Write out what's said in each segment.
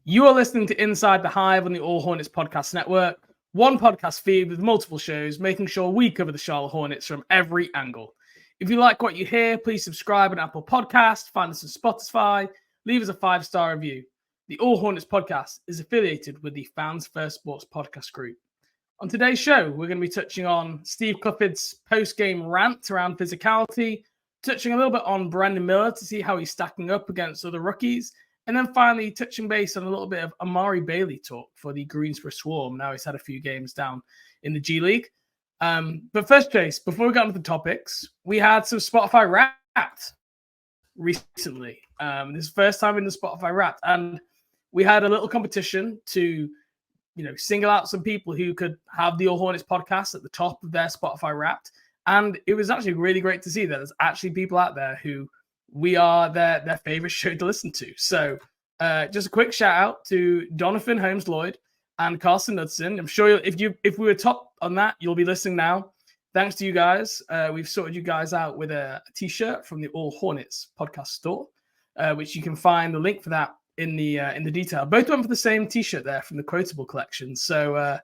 You are listening to Inside the Hive on the All Hornets podcast network, one podcast feed with multiple shows, making sure we cover the Charlotte Hornets from every angle. If you like what you hear, please subscribe on Apple Podcasts, find us on Spotify, leave us a 5-star review. The All Hornets podcast is affiliated with the Fans First Sports podcast group. On today's show, we're going to be touching on Steve Clifford's post-game rant around physicality, touching a little bit on Brandon Miller to see how he's stacking up against other rookies, and then finally touching base on a little bit of Amari Bailey talk for the Greensboro Swarm. Now he's had a few games down in the G League. But first, Chase, before we get on to the topics, we had some Spotify Wrapped recently. This is the first time in the Spotify Wrapped, and we had a little competition to, single out some people who could have the All Hornets podcast at the top of their Spotify Wrapped. And it was actually really great to see that there's actually people out there who we are their favorite show to listen to. So just a quick shout out to Donovan Holmes-Lloyd and Carson Knudsen. I'm sure if we were top on that, you'll be listening now. Thanks to you guys. We've sorted you guys out with a t-shirt from the All Hornets podcast store, which you can find the link for that in the detail. Both went for the same t-shirt there from the Quotable collection. So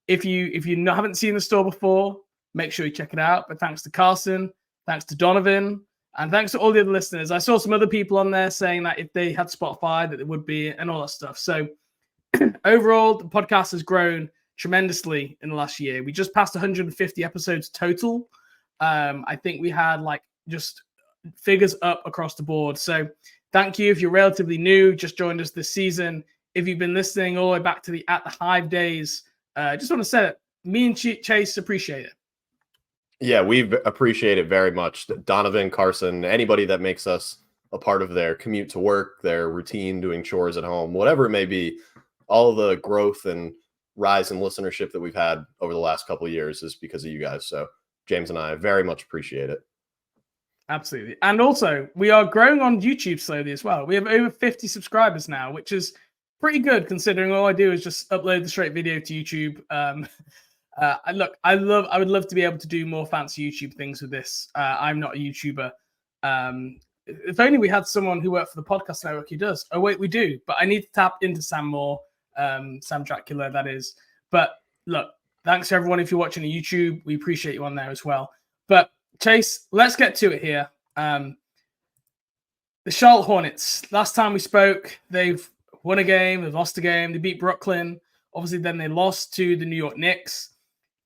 if you haven't seen the store before, make sure you check it out. But thanks to Carson, thanks to Donovan, and thanks to all the other listeners. I saw some other people on there saying that if they had Spotify, that it would be, and all that stuff. So overall, the podcast has grown tremendously in the last year. We just passed 150 episodes total. I think we had just figures up across the board. So thank you if you're relatively new, just joined us this season. If you've been listening all the way back to the At the Hive days, just want to say that me and Chase appreciate it. Yeah, we appreciate it very much. Donovan, Carson, anybody that makes us a part of their commute to work, their routine, doing chores at home, whatever it may be, all of the growth and rise in listenership that we've had over the last couple of years is because of you guys. So James and I very much appreciate it. Absolutely. And also, we are growing on YouTube slowly as well. We have over 50 subscribers now, which is pretty good considering all I do is just upload the straight video to YouTube. I would love to be able to do more fancy YouTube things with this. I'm not a YouTuber. If only we had someone who worked for the podcast network who does. Oh, wait, we do. But I need to tap into Sam more. Sam Dracula, that is. But look, thanks to everyone if you're watching on YouTube. We appreciate you on there as well. But Chase, let's get to it here. The Charlotte Hornets. Last time we spoke, they've won a game, they've lost a game, they beat Brooklyn. Obviously, then they lost to the New York Knicks.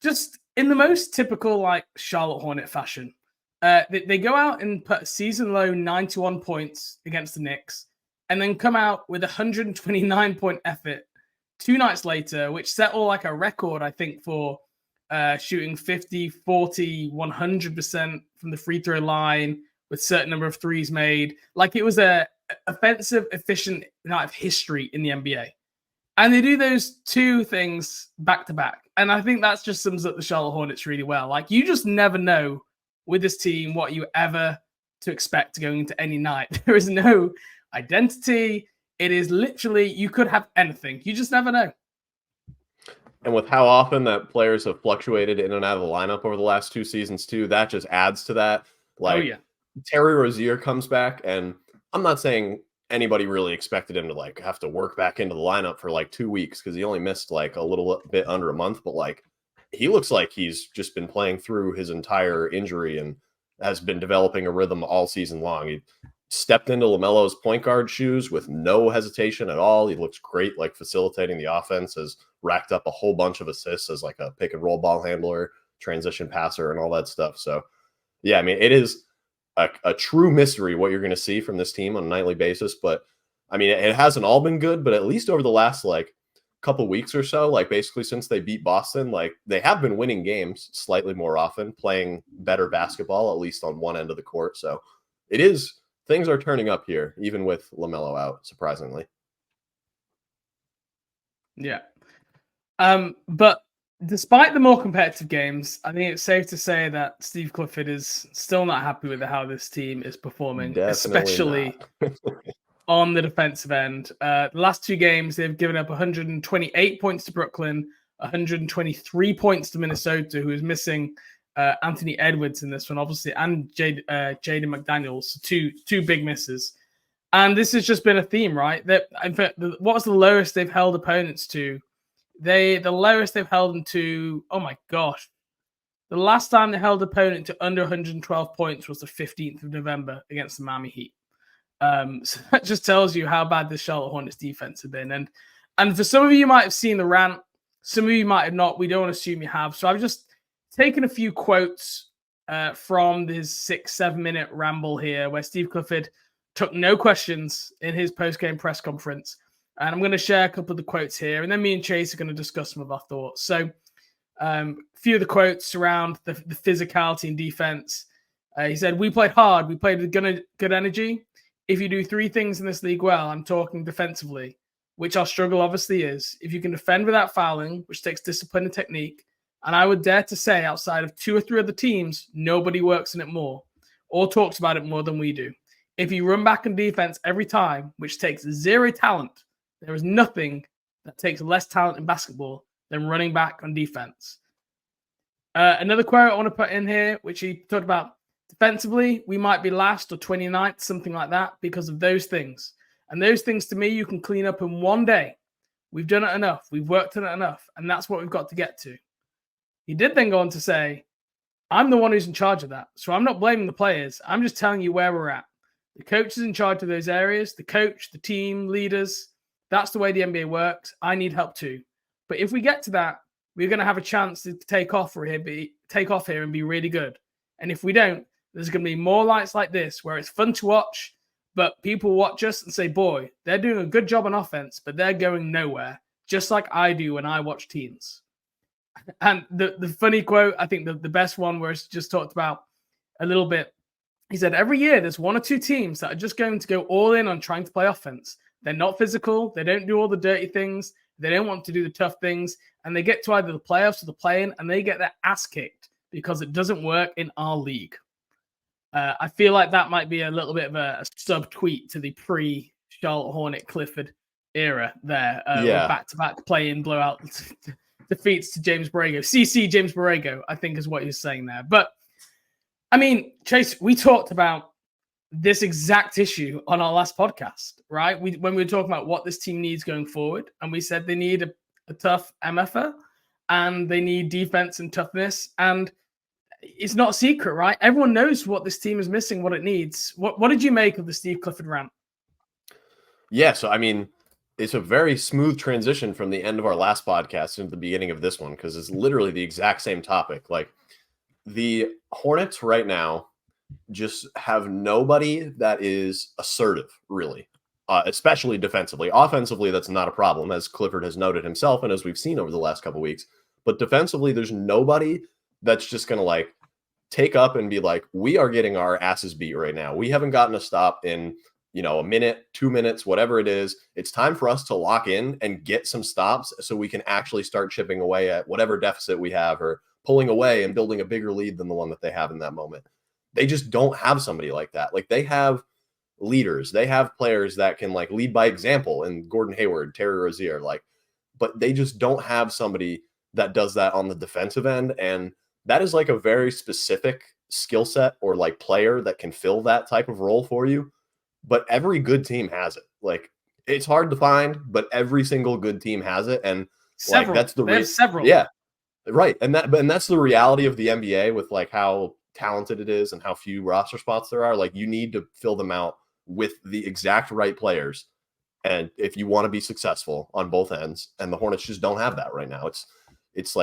Just in the most typical Charlotte Hornet fashion. They go out and put a season-low 91 points against the Knicks and then come out with a 129-point effort 2 nights later, which set all a record, I think, for shooting 50, 40, 100% from the free throw line with a certain number of threes made. It was a offensive, efficient night of history in the NBA. And they do those 2 things back to back. And I think that just sums up the Charlotte Hornets really well. You just never know with this team what you ever to expect going into any night. There is no identity. It is literally, you could have anything. You just never know. And with how often that players have fluctuated in and out of the lineup over the last 2 seasons too, that just adds to that. Terry Rozier comes back, and I'm not saying anybody really expected him to have to work back into the lineup for 2 weeks because he only missed a little bit under a month, but he looks like he's just been playing through his entire injury and has been developing a rhythm all season long. He stepped into LaMelo's point guard shoes with no hesitation at all. He looks great, facilitating the offense, has racked up a whole bunch of assists as a pick and roll ball handler, transition passer, and all that stuff. So yeah, I mean, it is a true mystery what you're going to see from this team on a nightly basis. But I mean, it hasn't all been good, but at least over the last couple weeks or so, basically since they beat Boston, they have been winning games slightly more often, playing better basketball, at least on one end of the court. So things are turning up here, even with LaMelo out, surprisingly. Yeah. But despite the more competitive games, I think it's safe to say that Steve Clifford is still not happy with how this team is performing, especially on the defensive end. The last 2 games, they've given up 128 points to Brooklyn, 123 points to Minnesota, who is missing Anthony Edwards in this one, obviously, and Jaden McDaniels, two big misses. And this has just been a theme, right? That in fact, what was the lowest they've held opponents to? The lowest they've held them to. Oh my gosh, the last time they held opponent to under 112 points was the 15th of November against the Miami Heat. So that just tells you how bad the Charlotte Hornets defense have been. And for some of you might have seen the rant, some of you might have not. We don't assume you have. So I've just taken a few quotes from this 6-7 minute ramble here, where Steve Clifford took no questions in his post-game press conference. And I'm going to share a couple of the quotes here, and then me and Chase are going to discuss some of our thoughts. So a few of the quotes around the physicality and defense. He said, "We played hard. We played with good energy. If you do three things in this league well, I'm talking defensively, which our struggle obviously is. If you can defend without fouling, which takes discipline and technique, and I would dare to say outside of 2 or 3 other teams, nobody works in it more or talks about it more than we do. If you run back on defense every time, which takes 0 talent, there is nothing that takes less talent in basketball than running back on defense." Another quote I want to put in here, which he talked about, defensively, we might be last or 29th, something like that, because of those things. And those things, to me, you can clean up in one day. We've done it enough. We've worked on it enough. And that's what we've got to get to. He did then go on to say, I'm the one who's in charge of that. So I'm not blaming the players. I'm just telling you where we're at. The coach is in charge of those areas. The coach, the team, leaders. That's the way the NBA works. I need help too. But if we get to that, we're going to have a chance to take off here and be really good. And if we don't, there's going to be more lights like this where it's fun to watch, but people watch us and say, boy, they're doing a good job on offense, but they're going nowhere, just like I do when I watch teams. And the funny quote, I think the best one where it's just talked about a little bit, he said, every year there's 1 or 2 teams that are just going to go all in on trying to play offense. They're not physical. They don't do all the dirty things. They don't want to do the tough things. And they get to either the playoffs or the play-in, and they get their ass kicked because it doesn't work in our league. I feel like that might be a little bit of a sub-tweet to the pre-Charlotte Hornet Clifford era there. With back-to-back play-in blowout defeats to James Borrego. CC James Borrego, I think is what he's saying there. But, I mean, Chase, we talked about this exact issue on our last podcast, right? When we were talking about what this team needs going forward, and we said they need a tough MFer, and they need defense and toughness, and it's not a secret, right? Everyone knows what this team is missing, what it needs. What did you make of the Steve Clifford rant? Yeah, so I mean, it's a very smooth transition from the end of our last podcast into the beginning of this one, because it's literally the exact same topic. Like, the Hornets right now just have nobody that is assertive, really, especially defensively. Offensively, that's not a problem, as Clifford has noted himself and as we've seen over the last couple of weeks. But defensively, there's nobody that's just going to like take up and be like, we are getting our asses beat right now. We haven't gotten a stop in, a minute, 2 minutes, whatever it is. It's time for us to lock in and get some stops so we can actually start chipping away at whatever deficit we have, or pulling away and building a bigger lead than the one that they have in that moment. They just don't have somebody like that. Like, they have leaders. They have players that can like lead by example, and Gordon Hayward, Terry Rozier, but they just don't have somebody that does that on the defensive end. And that is like a very specific skill set or like player that can fill that type of role for you. But every good team has it. Like, it's hard to find, but every single good team has it. And several. Like, that's the several. Yeah, right. And that's the reality of the NBA with like how talented it is and how few roster spots there are. Like, you need to fill them out with the exact right players. And if you want to be successful on both ends, and the Hornets just don't have that right now. It's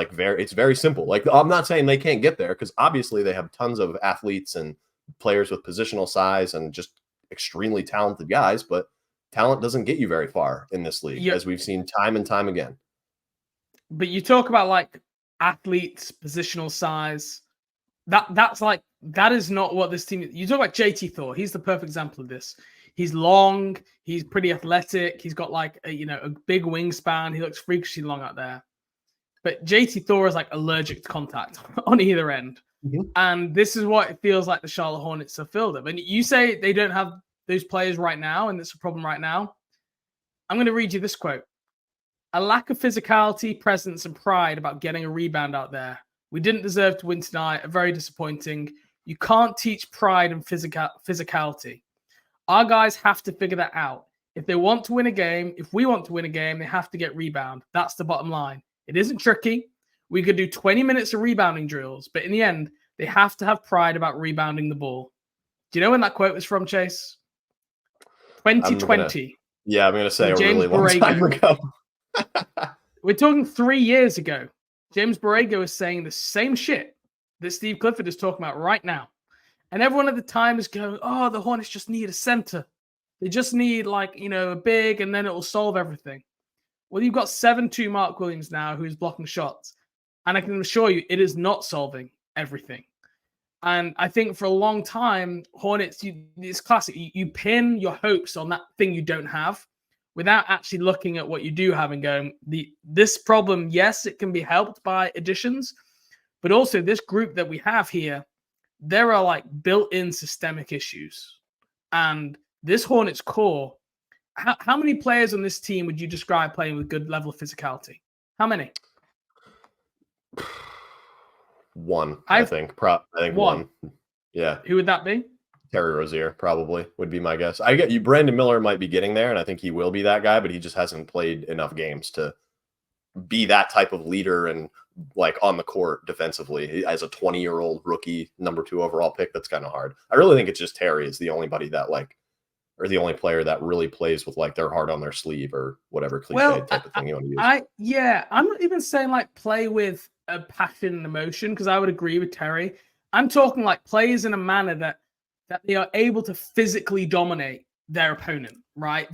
very simple. Like, I'm not saying they can't get there, because obviously they have tons of athletes and players with positional size and just extremely talented guys, but talent doesn't get you very far in this league, as we've seen time and time again. But you talk about like athletes, positional size. That is not what this team is. You talk about JT Thor. He's the perfect example of this. He's long. He's pretty athletic. He's got like a big wingspan. He looks freakishly long out there. But JT Thor is like allergic to contact on either end. Mm-hmm. And this is what it feels like the Charlotte Hornets are filled up. And you say they don't have those players right now, and it's a problem right now. I'm going to read you this quote. A lack of physicality, presence, and pride about getting a rebound out there. We didn't deserve to win tonight. Very disappointing. You can't teach pride and physicality. Our guys have to figure that out. If they want to win a game, if we want to win a game, they have to get rebound. That's the bottom line. It isn't tricky. We could do 20 minutes of rebounding drills, but in the end, they have to have pride about rebounding the ball. Do you know when that quote was from, Chase? 2020. I'm going to say a James really long time ago. We're talking 3 years ago. James Borrego is saying the same shit that Steve Clifford is talking about right now. And everyone at the time is going, oh, the Hornets just need a center. They just need, a big, and then it will solve everything. Well, you've got 7'2" Mark Williams now who's blocking shots. And I can assure you, it is not solving everything. And I think for a long time, Hornets, it's classic. You pin your hopes on that thing you don't have without actually looking at what you do have and going, this problem, yes, it can be helped by additions, but also this group that we have here, there are built-in systemic issues. And this Hornets core, how many players on this team would you describe playing with good level of physicality? How many? One, I think. I think one. Yeah. Who would that be? Terry Rozier probably would be my guess. I get you. Brandon Miller might be getting there, and I think he will be that guy, but he just hasn't played enough games to be that type of leader and on the court defensively as a 20-year-old rookie number 2 overall pick. That's kind of hard. I really think it's just Terry is the only body that or the only player that really plays with their heart on their sleeve or whatever cliche type of thing you want to use. I'm not even saying play with a passion and emotion, because I would agree with Terry. I'm talking plays in a manner that they are able to physically dominate their opponent, right?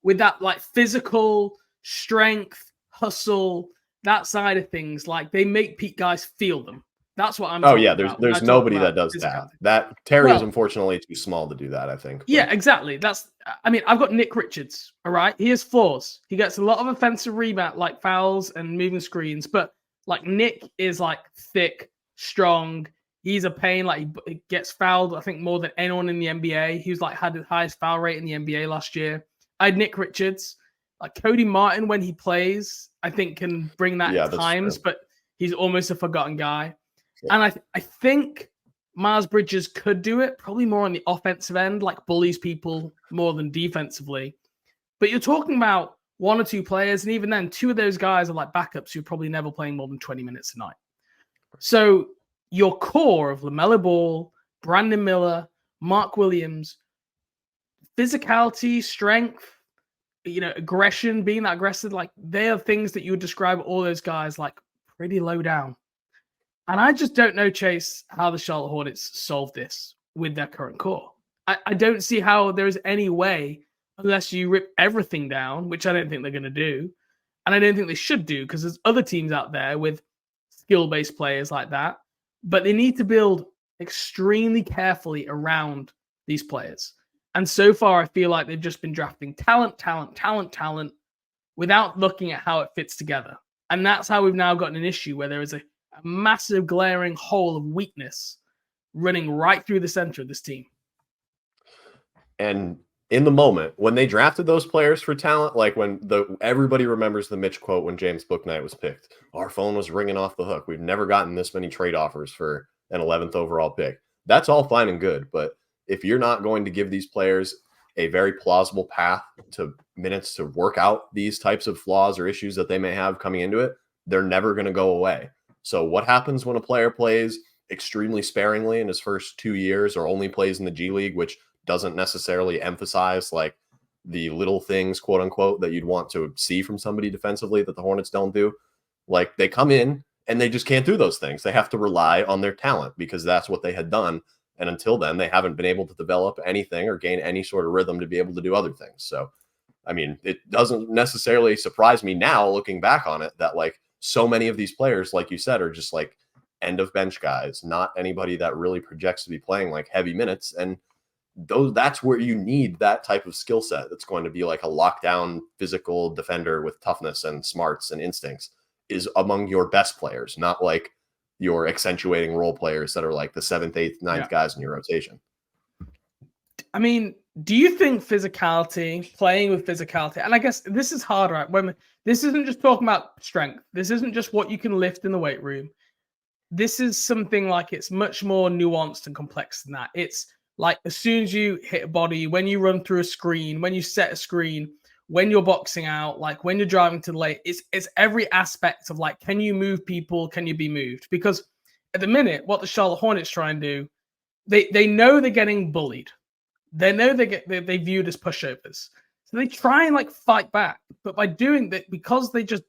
With that physical strength, hustle, that side of things, they make guys feel them. That's what I'm talking about. There's nobody that does that. That Terry is unfortunately too small to do that, I think. Yeah, exactly. I've got Nick Richards, all right? He has flaws. He gets a lot of offensive rebound, fouls and moving screens, but Nick is thick, strong. He's a pain. He gets fouled, I think, more than anyone in the NBA. He was had the highest foul rate in the NBA last year. I had Nick Richards. Cody Martin, when he plays, I think can bring that at times, but he's almost a forgotten guy. Yeah. And I think Miles Bridges could do it, probably more on the offensive end, bullies people more than defensively. But you're talking about 1 or 2 players, and even then, 2 of those guys are backups who are probably never playing more than 20 minutes a night. So your core of LaMelo Ball, Brandon Miller, Mark Williams, physicality, strength, aggression, being that aggressive, they are things that you would describe all those guys pretty low down. And I just don't know, Chase, how the Charlotte Hornets solve this with their current core. I don't see how there is any way, unless you rip everything down, which I don't think they're going to do. And I don't think they should do, because there's other teams out there with skill-based players like that. But they need to build extremely carefully around these players. And so far, I feel like they've just been drafting talent without looking at how it fits together. And that's how we've now gotten an issue where there is a massive glaring hole of weakness running right through the center of this team. And in the moment, when they drafted those players for talent, when everybody remembers the Mitch quote when James Bouknight was picked, our phone was ringing off the hook. We've never gotten this many trade offers for an 11th overall pick. That's all fine and good, but if you're not going to give these players a very plausible path to minutes to work out these types of flaws or issues that they may have coming into it, they're never going to go away. So what happens when a player plays extremely sparingly in his first 2 years or only plays in the G League, which doesn't necessarily emphasize the little things, quote unquote, that you'd want to see from somebody defensively that the Hornets don't do? They come in and they just can't do those things. They have to rely on their talent because that's what they had done. And until then, they haven't been able to develop anything or gain any sort of rhythm to be able to do other things. So, it doesn't necessarily surprise me now looking back on it that so many of these players, like you said, are just end of bench guys, not anybody that really projects to be playing heavy minutes. And that's where you need that type of skill set. That's going to be a lockdown physical defender with toughness and smarts and instincts is among your best players, not your accentuating role players that are the 7th, 8th, 9th guys in your rotation. Do you think physicality, playing with physicality, and I guess this is hard, right? This isn't just talking about strength. This isn't just what you can lift in the weight room. This is something it's much more nuanced and complex than that. It's Like as soon as you hit a body, when you run through a screen, when you set a screen, when you're boxing out, like when you're driving to the lane, it's every aspect of like, can you move people? Can you be moved? Because at the minute, what the Charlotte Hornets try and do, they know they're getting bullied. They know they viewed as pushovers. So they try and like fight back. But by doing that, because they just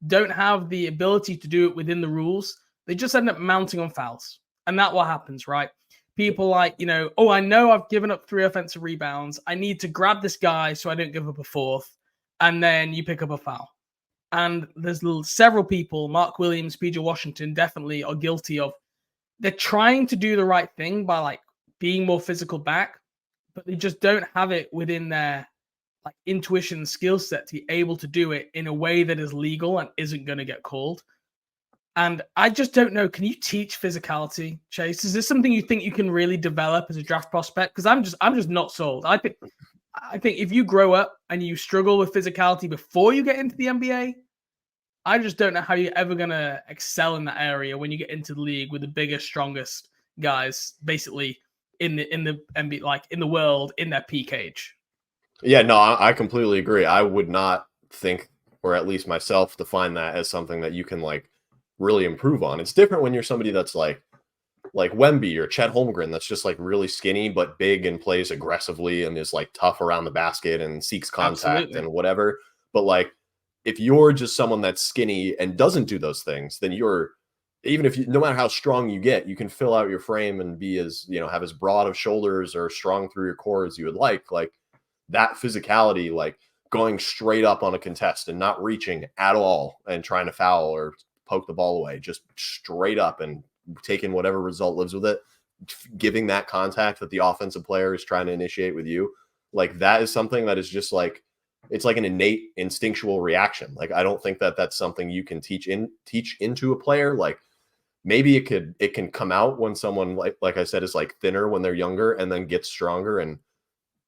don't have the ability to do it within the rules, they just end up mounting on fouls. And that's what happens, right? People like, oh, I know I've given up 3 offensive rebounds. I need to grab this guy so I don't give up a 4th. And then you pick up a foul. And there's several people, Mark Williams, PJ Washington, definitely are guilty of. They're trying to do the right thing by like being more physical back, but they just don't have it within their like intuition skill set to be able to do it in a way that is legal and isn't going to get called. And I just don't know. Can you teach physicality, Chase? Is this something you think you can really develop as a draft prospect? Because I'm just not sold. I think if you grow up and you struggle with physicality before you get into the NBA, I just don't know how you're ever gonna excel in that area when you get into the league with the biggest, strongest guys, basically in the NBA, like in the world, in their peak age. Yeah, no, I completely agree. I would not think, or at least myself, define that as something that you can like really improve on. It's different when you're somebody that's like Wemby or Chet Holmgren, that's just like really skinny but big and plays aggressively and is like tough around the basket and seeks contact Absolutely. and whatever. But like if you're just someone that's skinny and doesn't do those things, then you're, even if you, no matter how strong you get, you can fill out your frame and be as, have as broad of shoulders or strong through your core as you would like that physicality, like going straight up on a contest and not reaching at all and trying to foul or poke the ball away, just straight up and taking whatever result lives with it, giving that contact that the offensive player is trying to initiate with you. Like that is something that is just like, it's like an innate instinctual reaction. Like, I don't think that that's something you can teach into a player. Like maybe it can come out when someone like I said, is like thinner when they're younger and then gets stronger and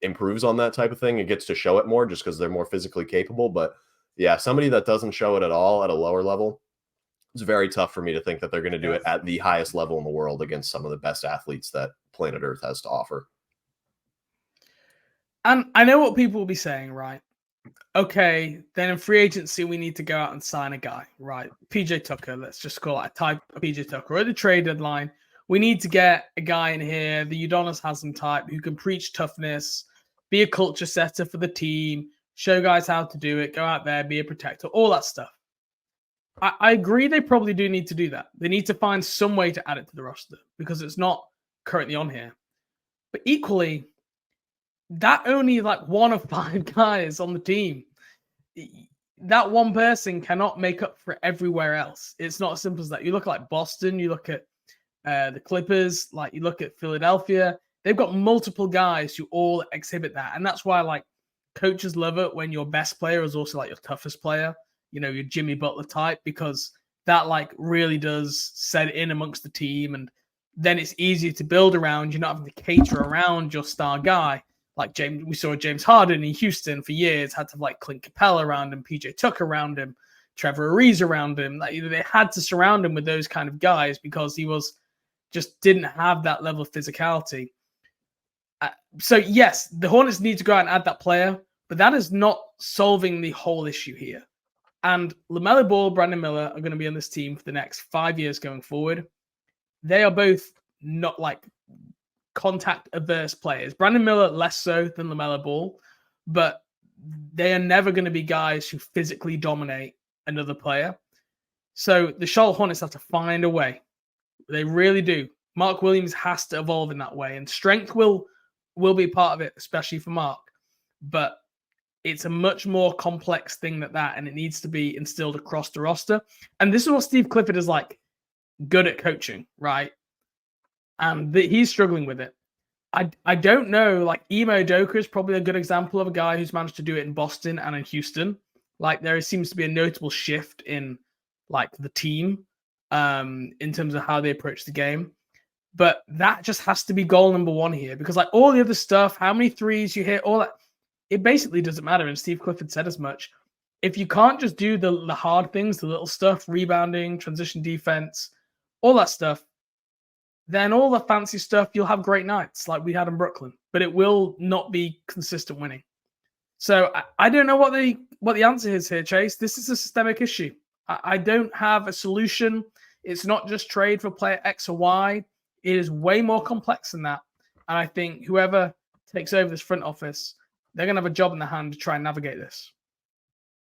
improves on that type of thing. It gets to show it more just because they're more physically capable. But yeah, somebody that doesn't show it at all at a lower level, it's very tough for me to think that they're going to do it at the highest level in the world against some of the best athletes that planet Earth has to offer. And I know what people will be saying, right? Okay, then in free agency, we need to go out and sign a guy, right? PJ Tucker, let's just call it a type of PJ Tucker. Or at the trade deadline, we need to get a guy in here, the Udonis Haslam type, who can preach toughness, be a culture setter for the team, show guys how to do it, go out there, be a protector, all that stuff. I agree they probably do need to do that. They need to find some way to add it to the roster because it's not currently on here. But equally, that only like 1 of 5 guys on the team. That one person cannot make up for everywhere else. It's not as simple as that. You look at like Boston, you look at the Clippers, like you look at Philadelphia. They've got multiple guys who all exhibit that. And that's why like coaches love it when your best player is also like your toughest player, your Jimmy Butler type, because that like really does set it in amongst the team. And then it's easier to build around. You're not having to cater around your star guy. Like we saw James Harden in Houston for years, had to have like Clint Capella around him, PJ Tucker around him, Trevor Ariza around him. Like they had to surround him with those kind of guys because he didn't have that level of physicality. So yes, the Hornets need to go out and add that player, but that is not solving the whole issue here. And LaMelo Ball, Brandon Miller are going to be on this team for the next 5 years going forward. They are both not like contact averse players. Brandon Miller less so than LaMelo Ball, but they are never going to be guys who physically dominate another player. So the Charlotte Hornets have to find a way. They really do. Mark Williams has to evolve in that way, and strength will be part of it, especially for Mark. But it's a much more complex thing than that, and it needs to be instilled across the roster. And this is what Steve Clifford is like good at coaching, right? And he's struggling with it. I don't know, like Ime Udoka is probably a good example of a guy who's managed to do it in Boston and in Houston. Like there seems to be a notable shift in like the team in terms of how they approach the game. But that just has to be goal number 1 here, because like all the other stuff, how many threes you hit, all that, it basically doesn't matter. And Steve Clifford said as much. If you can't just do the hard things, the little stuff, rebounding, transition defense, all that stuff, then all the fancy stuff, you'll have great nights like we had in Brooklyn, but it will not be consistent winning. So I don't know what the answer is here, Chase. This is a systemic issue. I don't have a solution. It's not just trade for player X or Y. It is way more complex than that. And I think whoever takes over this front office, they're going to have a job in their hand to try and navigate this.